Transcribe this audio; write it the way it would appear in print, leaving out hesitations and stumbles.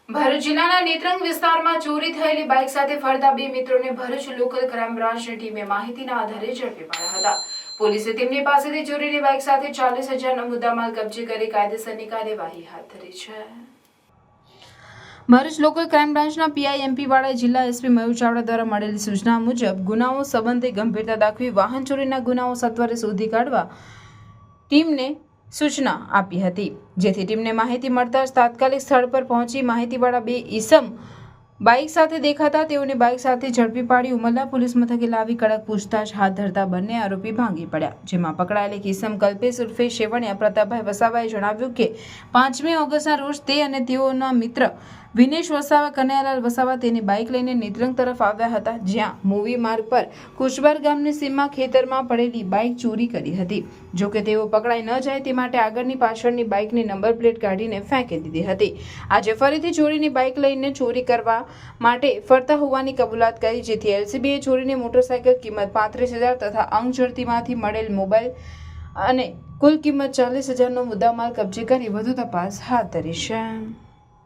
ભરૂચ જિલ્લાના નેત્રંગ વિસ્તારમાં ચોરી થયેલી બાઇક સાથે ફરતા બે મિત્રોને ભરૂચ લોકલ ક્રાઇમ બ્રાન્ચની ટીમે માહિતીના આધારે ઝડપી પાડ્યા હતા. પોલીસે તેમની પાસેથી ચોરીની બાઇક સાથે 40,000નો મુદ્દામાલ કબજે કરી કાયદેસરની કાર્યવાહી હાથ ધરી છે. ભરૂચ લોકલ ક્રાઇમ બ્રાન્ચના પીઆઈ એમપી વાળા જિલ્લા એસપી મયુર ચાવડા દ્વારા મળેલી સૂચના મુજબ ગુનાઓ સંબંધે ગંભીરતા દાખવી વાહન ચોરીના ગુનાઓ સત્વરે શોધી કાઢવા ટીમને સૂચના આપી હતી, જેથી ટીમને માહિતી મળતા જ તાત્કાલિક સ્થળ પર પહોંચી માહિતીવાળા બે ઈસમ બાઇક સાથે દેખાતા તેઓને બાઇક સાથે ઝડપી પાડી ઉમરલા પોલીસ મથકે લાવી કડક પૂછતાછ હાથ ધરતા બંને આરોપી ભાંગી પડ્યા. જેમાં પકડાયેલી ઈસમ કલ્પેશ ઉર્ફે શેવણિયા પ્રતાપભાઈ વસાવાએ જણાવ્યું કે 5મી ઓગસ્ટના રોજ તે અને તેઓના મિત્ર વિનેશ વસાવા કનૈયાલાલ વસાવા તેની બાઇક લઈને નેત્રંગ તરફ આવ્યા હતા, જ્યાં મૂવી માર્ગ પર કુચબાર ગામની સીમમાં ખેતરમાં પડેલી બાઇક ચોરી કરી હતી. જોકે તેઓ પકડાઈ ન જાય તે માટે આગળની પાછળની બાઇકની નંબર પ્લેટ કાઢીને ફેંકી દીધી હતી. આજે ફરીથી ચોરીની બાઇક લઈને ચોરી કરવા માટે ફરતા હોવાની કબૂલાત કરી, જેથી એલસીબીએ ચોરીની મોટરસાયકલ કિંમત 35,000 તથા અંગ ઝડતીમાંથી મળેલ મોબાઈલ અને કુલ કિંમત 40,000નો મુદ્દામાલ કબજે કરી વધુ તપાસ હાથ ધરી છે.